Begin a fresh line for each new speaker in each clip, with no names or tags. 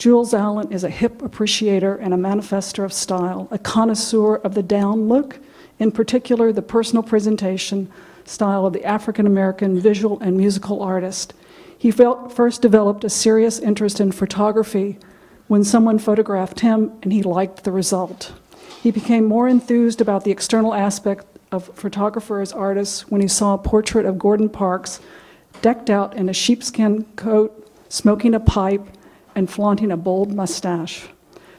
Jules Allen is a hip appreciator and a manifester of style, a connoisseur of the down look, in particular the personal presentation style of the African-American visual and musical artist. He first developed a serious interest in photography when someone photographed him and he liked the result. He became more enthused about the external aspect of photographer as artists when he saw a portrait of Gordon Parks decked out in a sheepskin coat, smoking a pipe, and flaunting a bold mustache.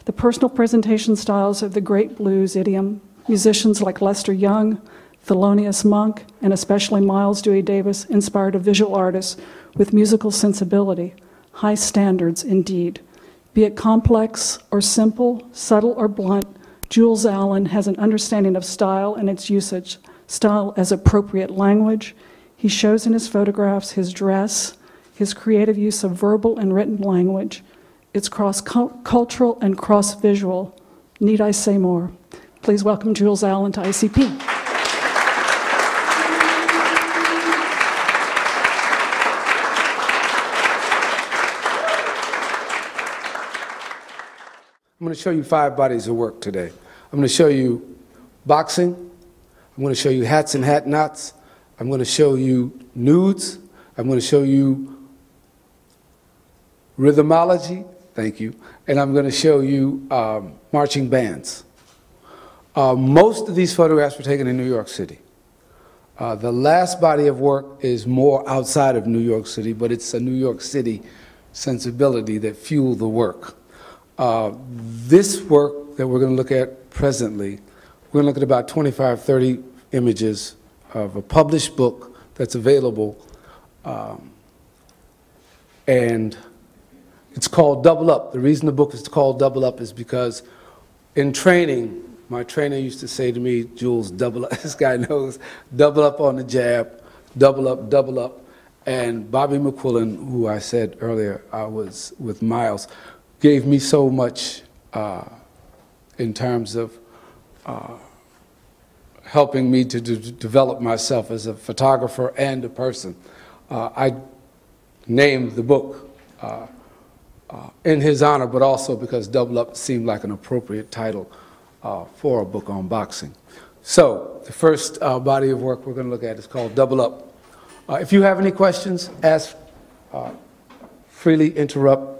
The personal presentation styles of the great blues idiom, musicians like Lester Young, Thelonious Monk, and especially Miles Dewey Davis inspired a visual artist with musical sensibility, high standards indeed. Be it complex or simple, subtle or blunt, Jules Allen has an understanding of style and its usage, style as appropriate language. He shows in his photographs his dress, his creative use of verbal and written language. It's cross-cultural and cross-visual. Need I say more? Please welcome Jules Allen to ICP.
I'm going to show you 5 bodies of work today. I'm going to show you boxing. I'm going to show you hats and hat knots. I'm going to show you nudes. I'm going to show you rhythmology. Thank you. And I'm going to show you marching bands. Most of these photographs were taken in New York City. The last body of work is more outside of New York City, but it's a New York City sensibility that fueled the work. This work that we're going to look at presently, we're going to look at about 25, 30 images of a published book that's available, and it's called Double Up. The reason the book is called Double Up is because in training, my trainer used to say to me, Jules, double up. This guy knows, double up on the jab, double up, double up. And Bobby McQuillan, who I said earlier I was with Miles, gave me so much in terms of helping me to develop myself as a photographer and a person. I named the book in his honor, but also because Double Up seemed like an appropriate title for a book on boxing. So the first body of work we're going to look at is called Double Up. If you have any questions, ask, freely interrupt.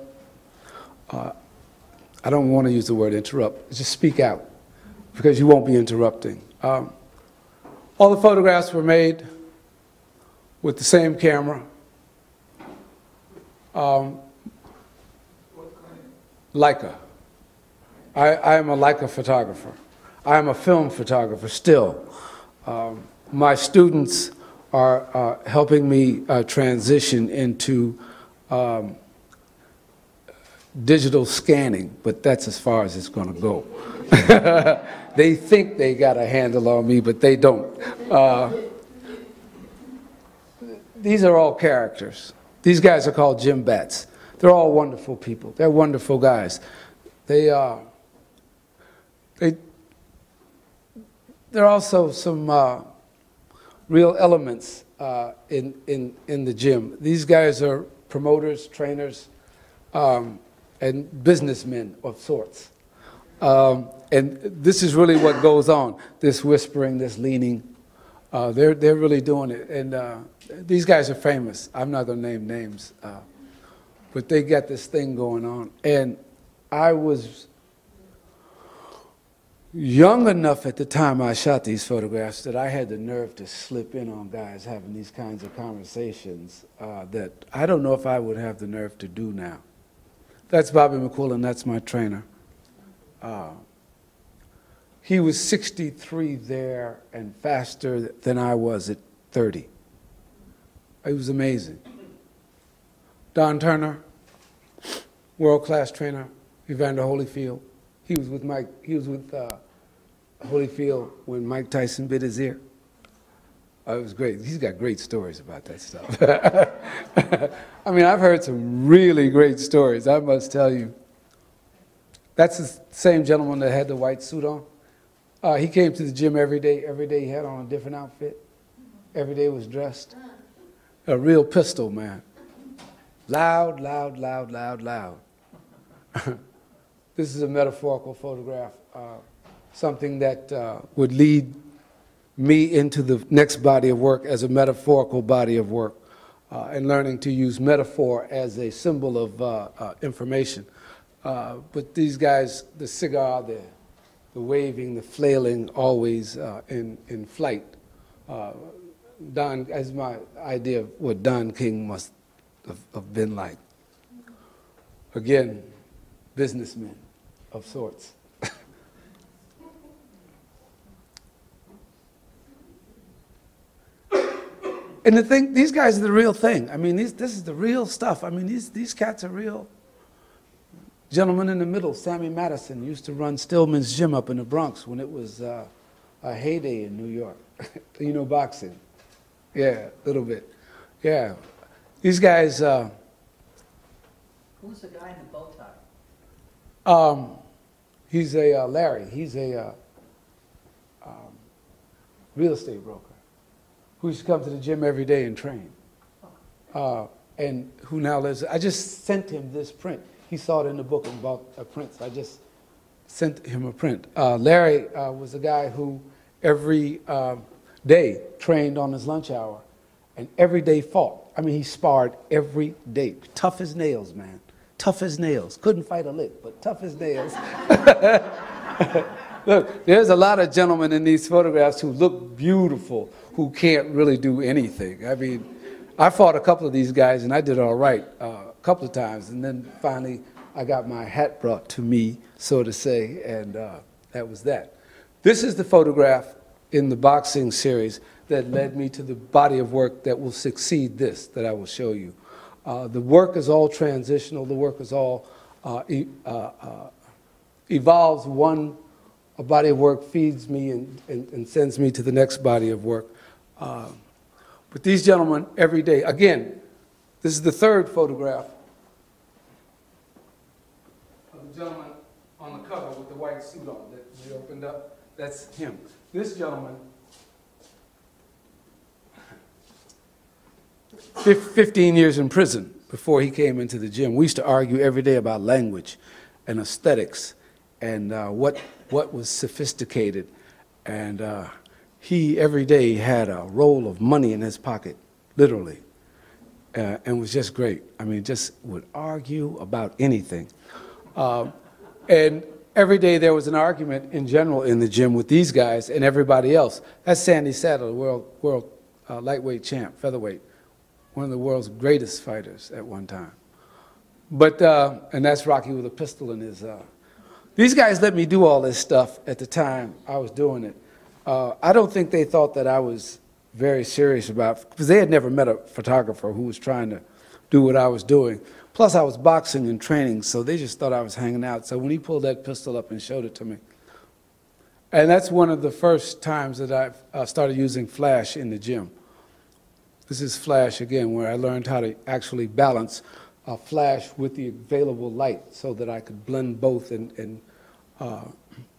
I don't want to use the word interrupt. Just speak out, because you won't be interrupting. All the photographs were made with the same camera. Leica. I am a Leica photographer. I am a film photographer still. My students are helping me transition into digital scanning, but that's as far as it's going to go. They think they got a handle on me, but they don't. These are all characters. These guys are called gym bats. They're all wonderful people. They're wonderful guys. There are also some real elements in the gym. These guys are promoters, trainers, and businessmen of sorts. And this is really what goes on, this whispering, this leaning. They're really doing it. And these guys are famous. I'm not going to name names, but they got this thing going on. And I was young enough at the time I shot these photographs that I had the nerve to slip in on guys having these kinds of conversations that I don't know if I would have the nerve to do now. That's Bobby McQuillan, that's my trainer. He was 63 there and faster than I was at 30. It was amazing. Don Turner, world-class trainer, Evander Holyfield. He was with Mike. He was with Holyfield when Mike Tyson bit his ear. It was great. He's got great stories about that stuff. I mean, I've heard some really great stories, I must tell you. That's the same gentleman that had the white suit on. He came to the gym every day. Every day he had on a different outfit. Every day was dressed. A real pistol man. Loud, loud, loud, loud, loud. This is a metaphorical photograph, something that would lead me into the next body of work as a metaphorical body of work, and learning to use metaphor as a symbol of information. But these guys, the cigar, the waving, the flailing, always in flight. Don, as my idea of what Don King must have been like. Again, businessmen of sorts. And the thing, these guys are the real thing. I mean, this is the real stuff. I mean, these cats are real. Gentleman in the middle, Sammy Madison, used to run Stillman's Gym up in the Bronx when it was a heyday in New York. You know, boxing. Yeah, a little bit. Yeah. These guys...
Who's the guy in the bow tie?
He's a Larry. He's a real estate broker who used to come to the gym every day and train. And who now lives... I just sent him this print. He saw it in the book and bought a print, so I just sent him a print. Larry was a guy who every day trained on his lunch hour and every day fought. I mean, he sparred every day. Tough as nails, man. Tough as nails. Couldn't fight a lick, but tough as nails. Look, there's a lot of gentlemen in these photographs who look beautiful, who can't really do anything. I mean, I fought a couple of these guys and I did all right a couple of times, and then finally I got my hat brought to me, so to say, and that was that. This is the photograph in the boxing series that led me to the body of work that will succeed this, that I will show you. The work is all transitional. The work is all evolves. A body of work feeds me and sends me to the next body of work. But these gentlemen, every day, again, this is the third photograph of the gentleman on the cover with the white suit on that we opened up. That's him. This gentleman, 15 years in prison before he came into the gym. We used to argue every day about language and aesthetics and what was sophisticated. And he, every day, had a roll of money in his pocket, literally, and was just great. I mean, just would argue about anything. And every day there was an argument in general in the gym with these guys and everybody else. That's Sandy Saddle, the world lightweight champ, featherweight, one of the world's greatest fighters at one time. But, and that's Rocky with a pistol in his... These guys let me do all this stuff at the time I was doing it. I don't think they thought that I was very serious about, because they had never met a photographer who was trying to do what I was doing. Plus, I was boxing and training, so they just thought I was hanging out. So when he pulled that pistol up and showed it to me, and that's one of the first times that I started using flash in the gym. This is flash again, where I learned how to actually balance flash with the available light so that I could blend both and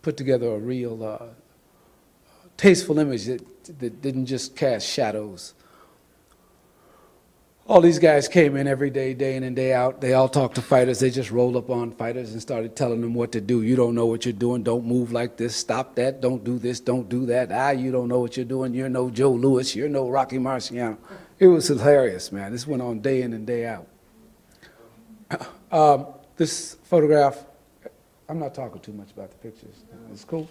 put together a real tasteful image that didn't just cast shadows. All these guys came in every day, day in and day out. They all talked to fighters. They just rolled up on fighters and started telling them what to do. You don't know what you're doing. Don't move like this. Stop that. Don't do this. Don't do that. You don't know what you're doing. You're no Joe Louis. You're no Rocky Marciano. It was hilarious, man. This went on day in and day out. This photograph, I'm not talking too much about the pictures. It's cool.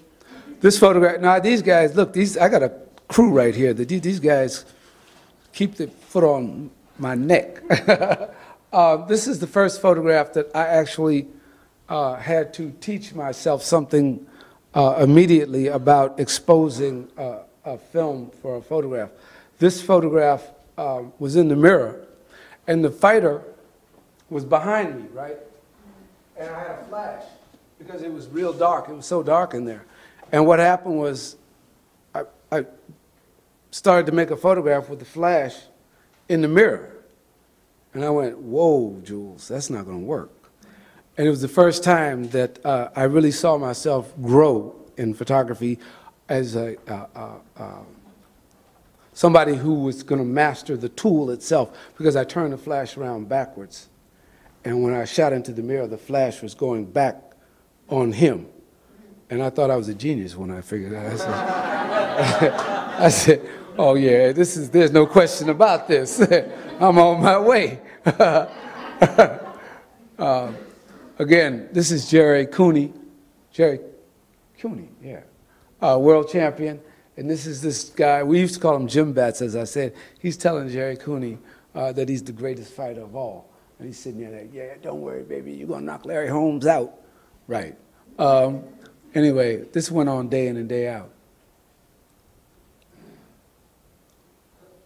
This photograph, now these guys, look, I got a crew right here. These guys keep the foot on my neck. This is the first photograph that I actually had to teach myself something immediately about exposing a film for a photograph. This photograph was in the mirror, and the fighter was behind me, right? And I had a flash because it was real dark. It was so dark in there. And what happened was I started to make a photograph with the flash in the mirror. And I went, whoa, Jules, that's not going to work. And it was the first time that I really saw myself grow in photography as somebody who was going to master the tool itself, because I turned the flash around backwards. And when I shot into the mirror, the flash was going back on him. And I thought I was a genius when I figured that. I said, oh yeah, there's no question about this. I'm on my way. Again, this is Jerry Cooney. Jerry Cooney, yeah. World champion. And this is this guy, we used to call him Jim Bats, as I said. He's telling Jerry Cooney that he's the greatest fighter of all. And he's sitting there like, yeah, don't worry, baby, you're going to knock Larry Holmes out. Right. Anyway, this went on day in and day out.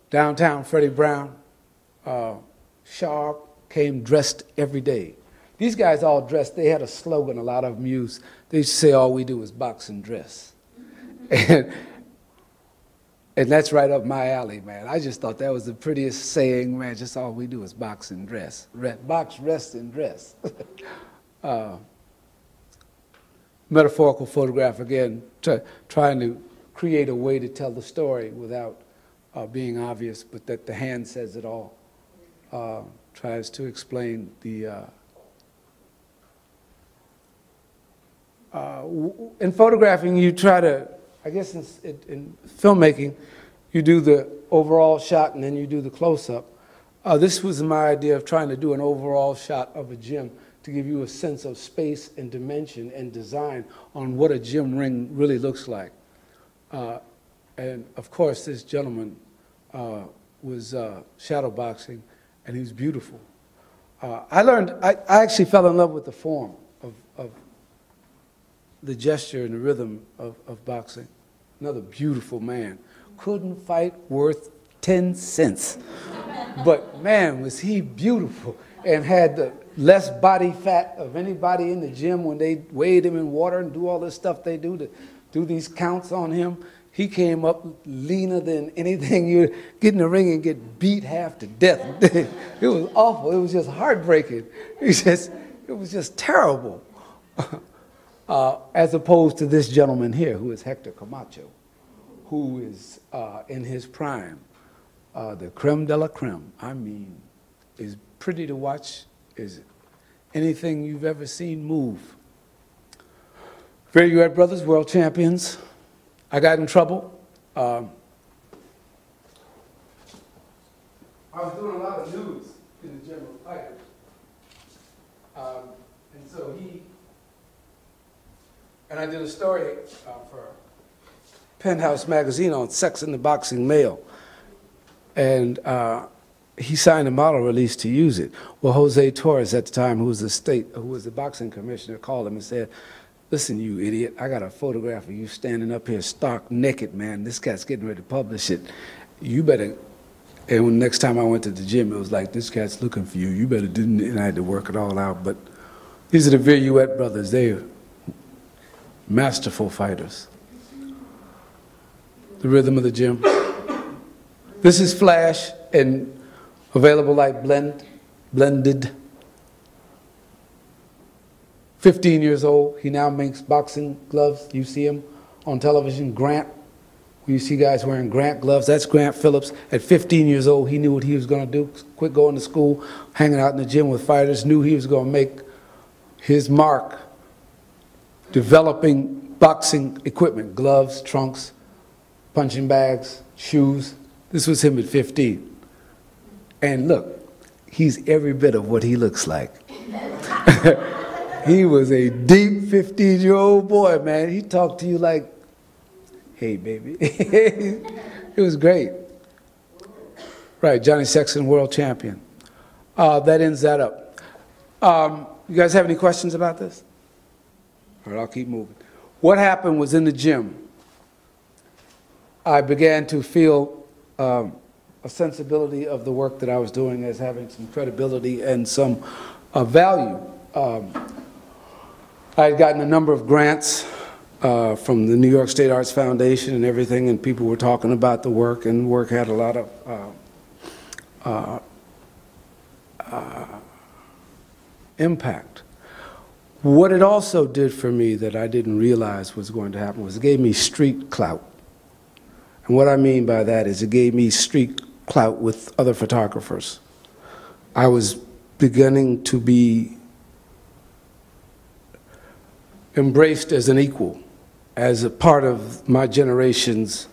Downtown, Freddie Brown, sharp, came dressed every day. These guys all dressed, they had a slogan a lot of them used. They used to say, all we do is box and dress. And that's right up my alley, man. I just thought that was the prettiest saying, man, just all we do is box and dress. Box, rest, and dress. Metaphorical photograph, again, trying to create a way to tell the story without being obvious, but that the hand says it all. Tries to explain the... in photographing, you try to, I guess in filmmaking, you do the overall shot and then you do the close-up. This was my idea of trying to do an overall shot of a gym to give you a sense of space and dimension and design on what a gym ring really looks like. And of course, this gentleman was shadow boxing, and he was beautiful. I actually fell in love with the form of the gesture and the rhythm of boxing. Another beautiful man. Couldn't fight worth 10 cents. But man, was he beautiful, and had the less body fat of anybody in the gym when they weighed him in water and do all this stuff they do to do these counts on him. He came up leaner than anything. You get in the ring and get beat half to death. It was awful. It was just heartbreaking. It was just terrible. As opposed to this gentleman here, who is Hector Camacho, who is in his prime, the creme de la creme. I mean, is pretty to watch, is anything you've ever seen move. Very Brothers, world champions. I got in trouble. I was doing a lot of news in the General Fighters. And so and I did a story for Penthouse magazine on sex in the boxing male. And he signed a model release to use it. Well, Jose Torres at the time, who was the boxing commissioner, called him and said, listen, you idiot, I got a photograph of you standing up here stark naked, man. This cat's getting ready to publish it. You better, and when next time I went to the gym, it was like, this cat's looking for you. You better didn't, and I had to work it all out. But these are the Viruet brothers. They're masterful fighters. The rhythm of the gym. This is Flash, and available like blended. 15 years old, he now makes boxing gloves. You see him on television, Grant. You see guys wearing Grant gloves. That's Grant Phillips. At 15 years old, he knew what he was going to do. Quit going to school, hanging out in the gym with fighters, knew he was going to make his mark developing boxing equipment, gloves, trunks, punching bags, shoes. This was him at 15. And look, he's every bit of what he looks like. He was a deep 15-year-old boy, man. He talked to you like, hey, baby. It was great. Right, Johnny Sexton, world champion. That ends that up. You guys have any questions about this? All right, I'll keep moving. What happened was in the gym, I began to feel a sensibility of the work that I was doing as having some credibility and some value. I had gotten a number of grants from the New York State Arts Foundation and everything, and people were talking about the work, and work had a lot of impact. What it also did for me that I didn't realize was going to happen was it gave me street clout. And what I mean by that is it gave me street clout with other photographers. I was beginning to be embraced as an equal, as a part of my generation's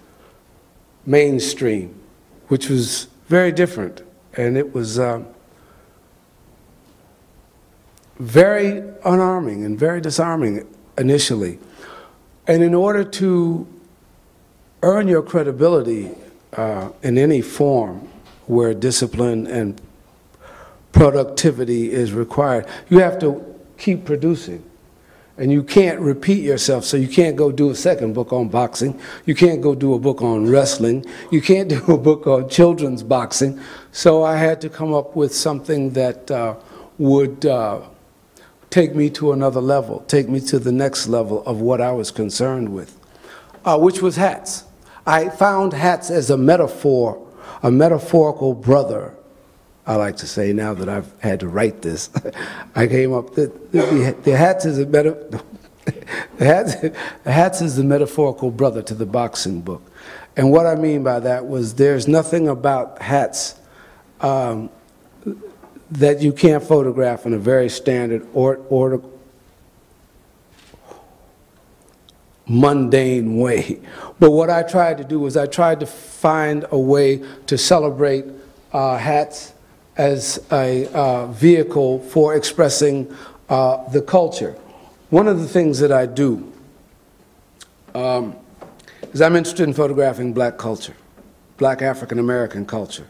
mainstream, which was very different. And it was very unarming and very disarming initially. And in order to earn your credibility in any form where discipline and productivity is required, you have to keep producing. And you can't repeat yourself, so you can't go do a second book on boxing. You can't go do a book on wrestling. You can't do a book on children's boxing. So I had to come up with something that would take me to another level, take me to the next level of what I was concerned with, which was hats. I found hats as a metaphor, a metaphorical brother. I like to say, now that I've had to write this, I came up that the hats is the hats is the metaphorical brother to the boxing book. And what I mean by that was there's nothing about hats that you can't photograph in a very standard or mundane way. But what I tried to do was I tried to find a way to celebrate hats as a vehicle for expressing the culture. One of the things that I do is I'm interested in photographing black culture, black African American culture.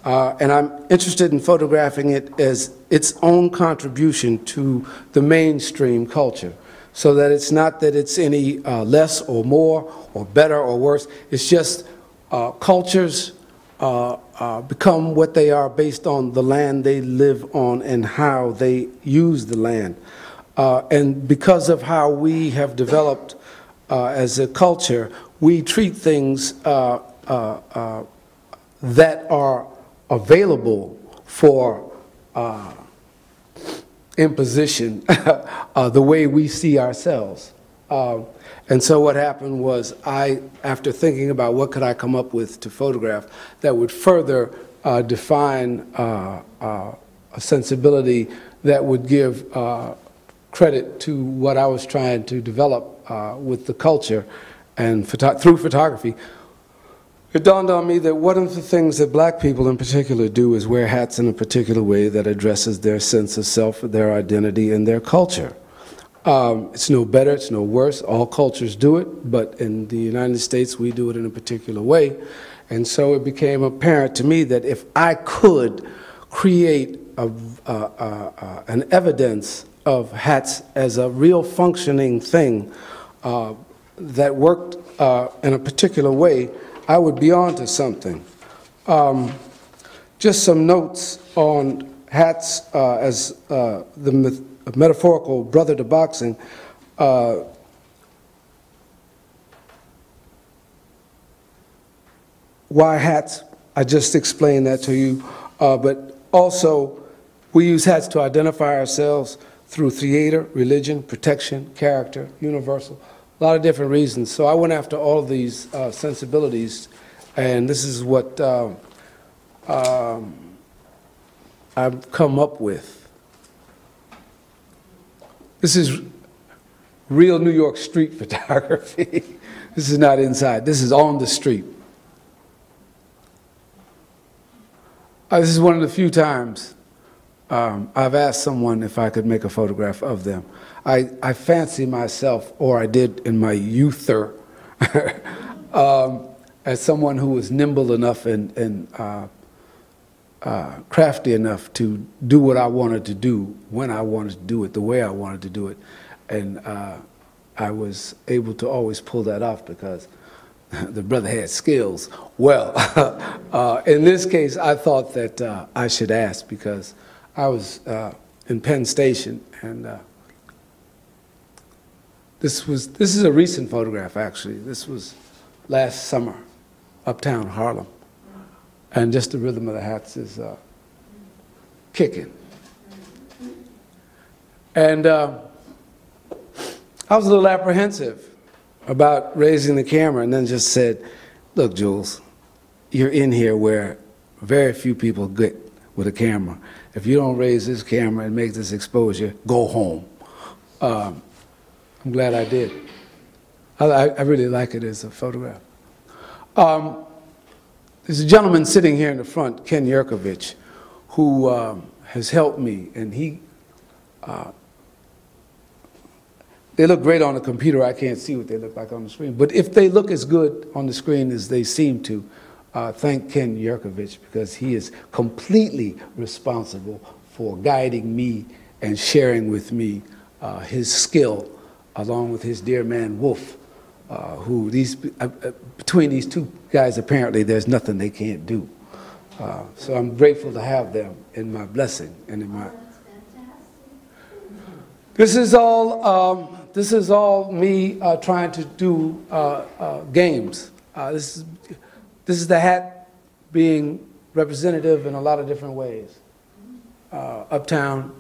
And I'm interested in photographing it as its own contribution to the mainstream culture, so that it's not that it's any less or more or better or worse. It's just cultures become what they are based on the land they live on and how they use the land. And because of how we have developed as a culture, we treat things that are available for imposition the way we see ourselves. And so what happened was after thinking about what could I come up with to photograph that would further define a sensibility that would give credit to what I was trying to develop with the culture and through photography, it dawned on me that one of the things that black people in particular do is wear hats in a particular way that addresses their sense of self, their identity, and their culture. It's no better, it's no worse. All cultures do it, but in the United States, we do it in a particular way. And so it became apparent to me that if I could create an evidence of hats as a real functioning thing that worked in a particular way, I would be on to something. Just some notes on hats as the metaphorical brother to boxing. Why hats? I just explained that to you. But also, we use hats to identify ourselves through theater, religion, protection, character, universal, a lot of different reasons. So I went after all of these sensibilities, and this is what I've come up with. This is real New York street photography. This is not inside. This is on the street. This is one of the few times I've asked someone if I could make a photograph of them. I fancy myself, or I did in my youther, as someone who was nimble enough and crafty enough to do what I wanted to do, when I wanted to do it, the way I wanted to do it. And I was able to always pull that off because the brother had skills. Well, in this case, I thought that I should ask because I was in Penn Station, and this is a recent photograph, actually. This was last summer, uptown Harlem. And just the rhythm of the hats is kicking. And I was a little apprehensive about raising the camera, and then just said, look, Jules, you're in here where very few people with a camera. If you don't raise this camera and make this exposure, go home. I'm glad I did. I really like it as a photograph. There's a gentleman sitting here in the front, Ken Yerkovich, who has helped me, and they look great on the computer. I can't see what they look like on the screen. But if they look as good on the screen as they seem to, thank Ken Yerkovich, because he is completely responsible for guiding me and sharing with me his skill, along with his dear man, Wolf, who between these two guys, apparently there's nothing they can't do. So I'm grateful to have them in my blessing and in my... This is all me trying to do games. This is the hat being representative in a lot of different ways. Uptown.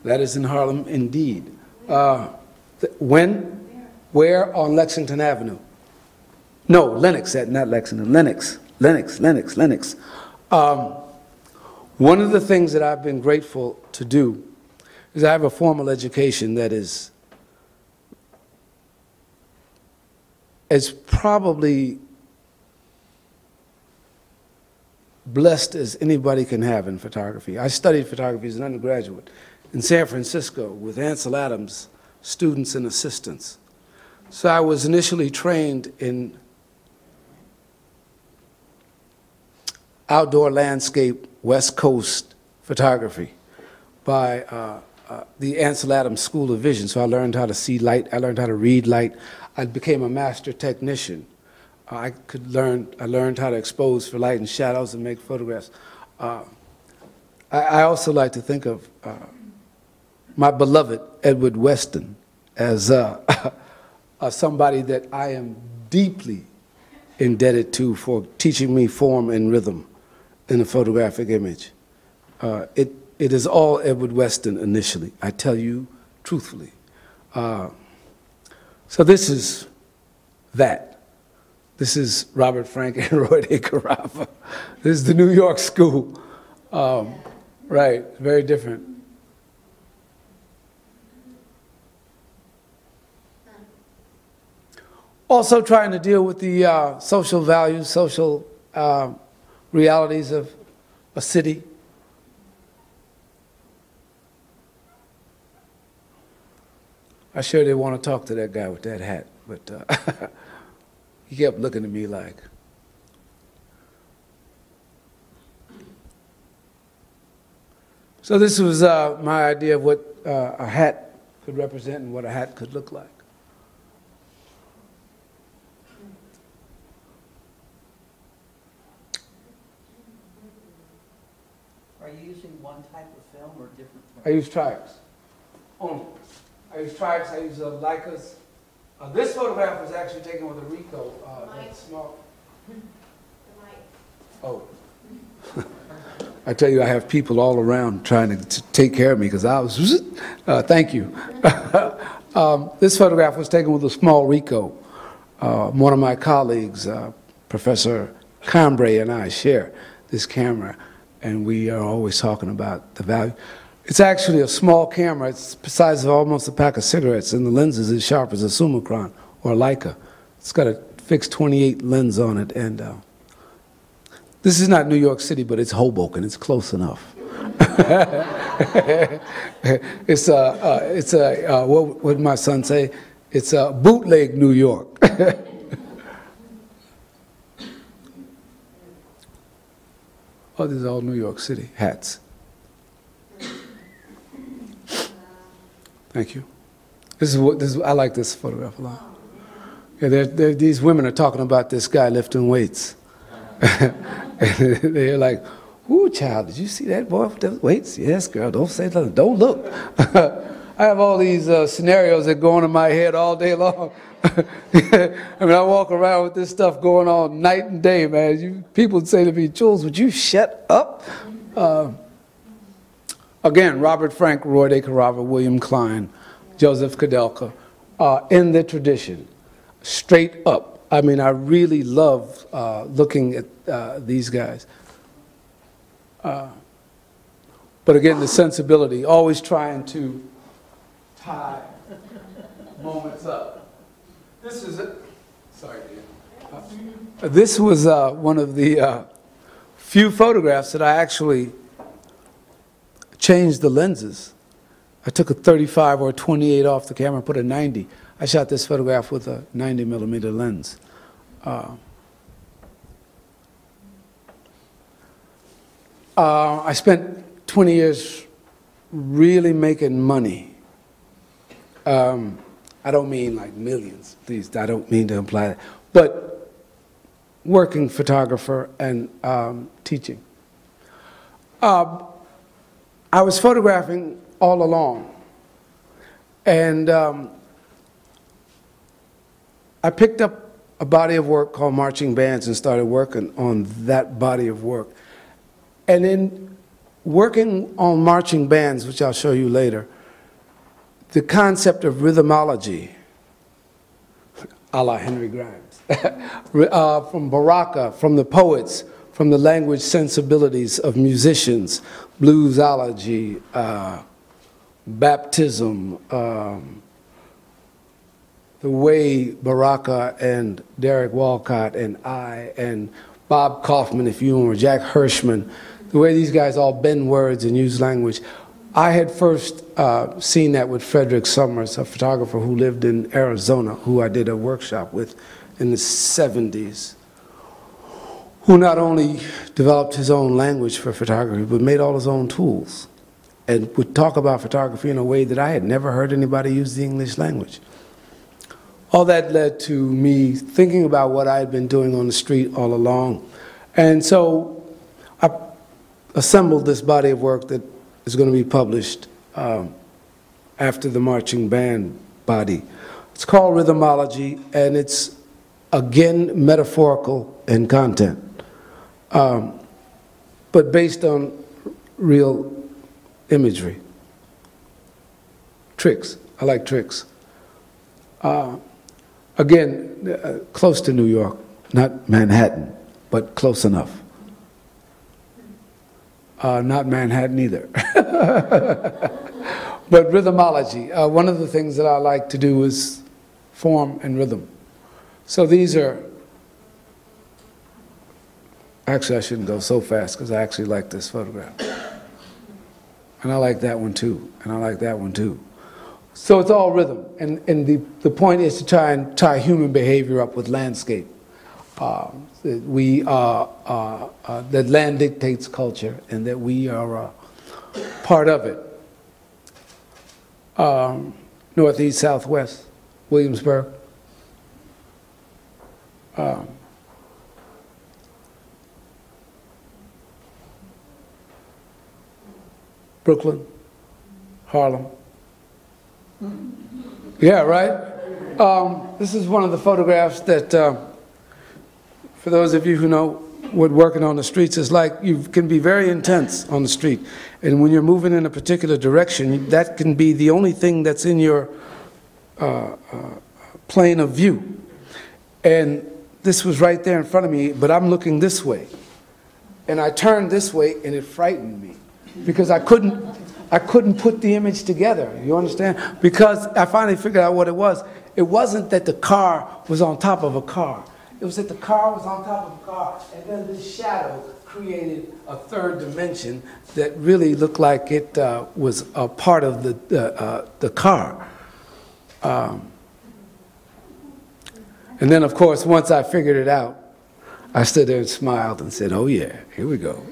That is in Harlem, indeed. Where? On Lexington Avenue. No, Lenox, not Lexington, Lenox. One of the things that I've been grateful to do is I have a formal education that is probably blessed as anybody can have in photography. I studied photography as an undergraduate in San Francisco with Ansel Adams students and assistants. So I was initially trained in outdoor landscape West Coast photography by the Ansel Adams School of Vision. So I learned how to see light, I learned how to read light. I became a master technician. I learned how to expose for light and shadows and make photographs. I also like to think of my beloved Edward Weston as somebody that I am deeply indebted to for teaching me form and rhythm in a photographic image. It is all Edward Weston initially, I tell you truthfully. So this is that. This is Robert Frank and Roy de Carava. This is the New York school. Right, very different. Also trying to deal with the social values, social realities of a city. I sure didn't want to talk to that guy with that hat, but he kept looking at me like. So this was my idea of what a hat could represent and what a hat could look like.
Are you using one type of film or different films?
I use Triumphs. Only. I use Triumphs, I use Leicas. This photograph was actually taken with a Ricoh. That small. Oh. I tell you, I have people all around trying to take care of me because I was, thank you. This photograph was taken with a small Ricoh. One of my colleagues, Professor Cambray, and I share this camera, and we are always talking about the value. It's actually a small camera. It's the size of almost a pack of cigarettes, and the lens is as sharp as a Summicron or a Leica. It's got a fixed 28 lens on it, and this is not New York City, but it's Hoboken. It's close enough. It's what would my son say? It's a bootleg New York. Oh, these are all New York City hats. Thank you. I like this photograph a lot. Yeah, these women are talking about this guy lifting weights. They're like, "Ooh, child, did you see that boy with those weights?" Yes, girl, don't say nothing. Don't look. I have all these scenarios that go on in my head all day long. I mean, I walk around with this stuff going on night and day, man. People say to me, "Jules, would you shut up?" Again, Robert Frank, Roy de Carava, William Klein, Joseph Kudelka, in the tradition, straight up I mean, I really love looking at these guys. But again, the sensibility, always trying to tie moments up. This is it. Sorry, dear. This was one of the few photographs that I actually changed the lenses. I took a 35 or a 28 off the camera and put a 90. I shot this photograph with a 90mm lens. I spent 20 years really making money. I don't mean like millions, please, I don't mean to imply that, but working photographer and teaching. I was photographing all along, and I picked up a body of work called marching bands and started working on that body of work. And in working on marching bands, which I'll show you later, the concept of rhythmology, a la Henry Grimes, from Baraka, from the poets, from the language sensibilities of musicians, bluesology, baptism, the way Baraka and Derek Walcott and I and Bob Kaufman, if you remember, Jack Hirschman, the way these guys all bend words and use language. I had first seen that with Frederick Summers, a photographer who lived in Arizona, who I did a workshop with in the 70s, who not only developed his own language for photography, but made all his own tools and would talk about photography in a way that I had never heard anybody use the English language. All that led to me thinking about what I had been doing on the street all along. And so I assembled this body of work that is going to be published after the marching band body. It's called Rhythmology, and it's, again, metaphorical in content, but based on real imagery. Tricks. I like tricks. Again, close to New York, not Manhattan, but close enough. Not Manhattan either. But rhythmology. One of the things that I like to do is form and rhythm. So these are, actually I shouldn't go so fast because I actually like this photograph. And I like that one too, and I like that one too. So it's all rhythm, and the point is to try and tie human behavior up with landscape. That land dictates culture, and that we are part of it. Northeast, Southwest, Williamsburg. Brooklyn, Harlem. Yeah, right? This is one of the photographs that, for those of you who know what working on the streets is like, you can be very intense on the street. And when you're moving in a particular direction, that can be the only thing that's in your plane of view. And this was right there in front of me, but I'm looking this way. And I turned this way, and it frightened me because I couldn't put the image together, you understand? Because I finally figured out what it was. It wasn't that the car was on top of a car. It was that the car was on top of a car, and then this shadow created a third dimension that really looked like it was a part of the car. And then, of course, once I figured it out, I stood there and smiled and said, oh yeah, here we go.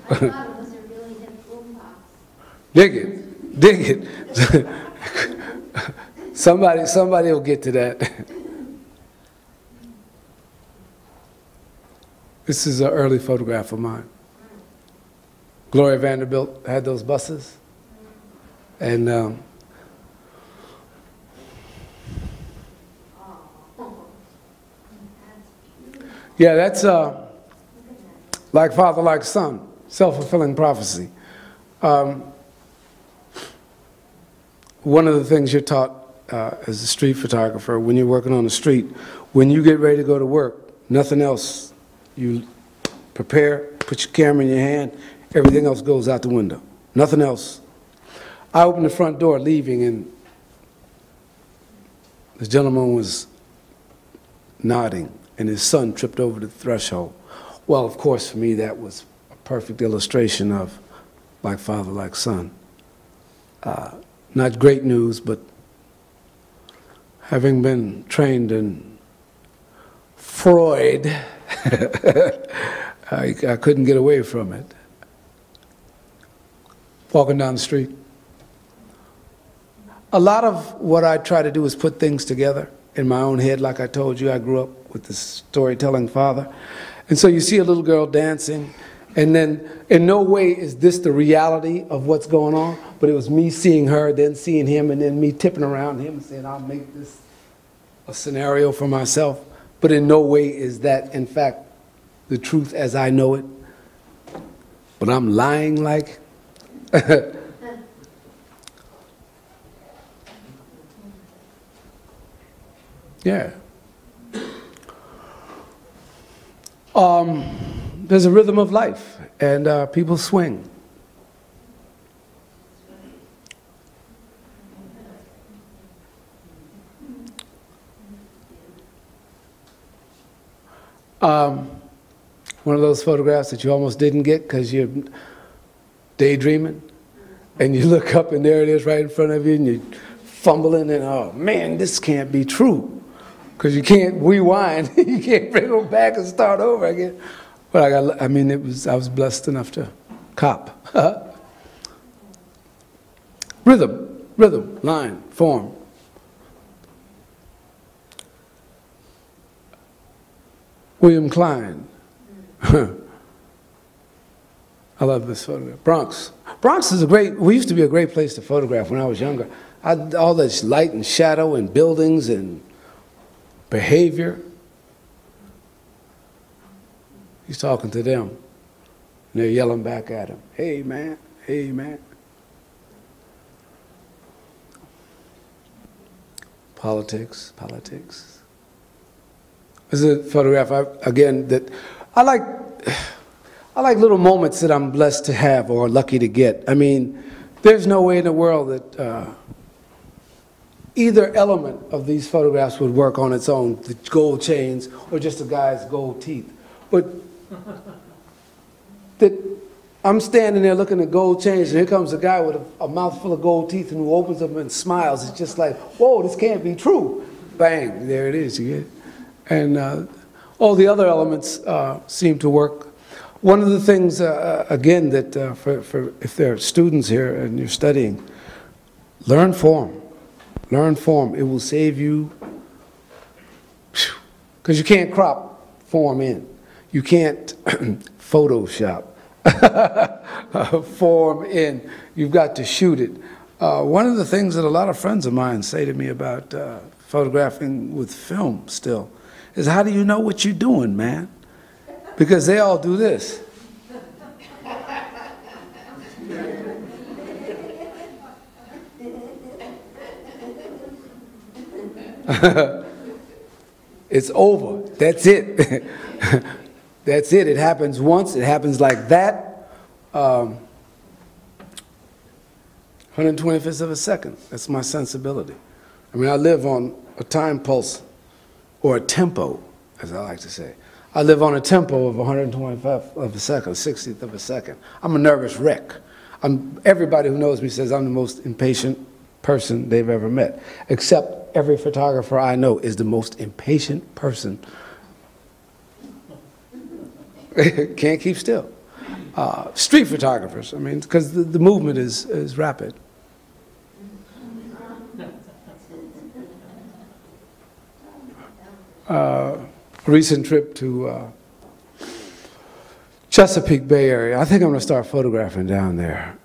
Dig it, dig it. Somebody will get to that. This is an early photograph of mine. Gloria Vanderbilt had those buses, and yeah, that's like father, like son, self-fulfilling prophecy. One of the things you're taught as a street photographer when you're working on the street, when you get ready to go to work, Nothing else. You prepare, put your camera in your hand, everything else goes out the window. Nothing else. I opened the front door leaving, and the gentleman was nodding, and his son tripped over the threshold. Well, of course, for me, that was a perfect illustration of like father, like son. Not great news, but having been trained in Freud, I couldn't get away from it. Walking down the street. A lot of what I try to do is put things together in my own head. Like I told you, I grew up with this storytelling father. And so you see a little girl dancing, and then in no way is this the reality of what's going on, but it was me seeing her, then seeing him, and then me tipping around him and saying, I'll make this a scenario for myself. But in no way is that, in fact, the truth as I know it. But I'm lying like... Yeah. There's a rhythm of life, and people swing. One of those photographs that you almost didn't get because you're daydreaming, and you look up and there it is right in front of you, and you're fumbling, and oh man, this can't be true, because you can't rewind, you can't bring them back and start over again. But I was blessed enough to cop. Rhythm, line, form. William Klein. I love this photograph. Bronx. Bronx is we used to be a great place to photograph when I was younger. All this light and shadow and buildings and behavior. He's talking to them, and they're yelling back at him, hey man, hey man. Politics. This is a photograph, I like little moments that I'm blessed to have or lucky to get. I mean, there's no way in the world that either element of these photographs would work on its own, the gold chains or just a guy's gold teeth. But that I'm standing there looking at gold chains, and here comes a guy with a mouthful of gold teeth and who opens them and smiles. It's just like, whoa, this can't be true. Bang, there it is, you get it? And all the other elements seem to work. One of the things, again, that if there are students here and you're studying, learn form. Learn form. It will save you, because you can't crop form in. You can't Photoshop form in. You've got to shoot it. One of the things that a lot of friends of mine say to me about photographing with film still is, how do you know what you're doing, man? Because they all do this. It's over. That's it. That's it. It happens once. It happens like that. 125th of a second. That's my sensibility. I mean, I live on a time pulse, or a tempo, as I like to say. I live on a tempo of 125th of a second, 60th of a second. I'm a nervous wreck. Everybody who knows me says I'm the most impatient person they've ever met, except every photographer I know is the most impatient person. Can't keep still. Street photographers, I mean, because the movement is rapid. Recent trip to Chesapeake Bay area. I think I'm going to start photographing down there.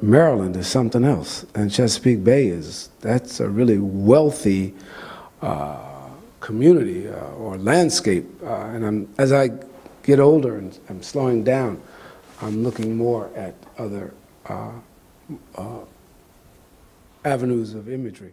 Maryland is something else, and Chesapeake Bay that's a really wealthy community or landscape. And as I get older and I'm slowing down, I'm looking more at other avenues of imagery.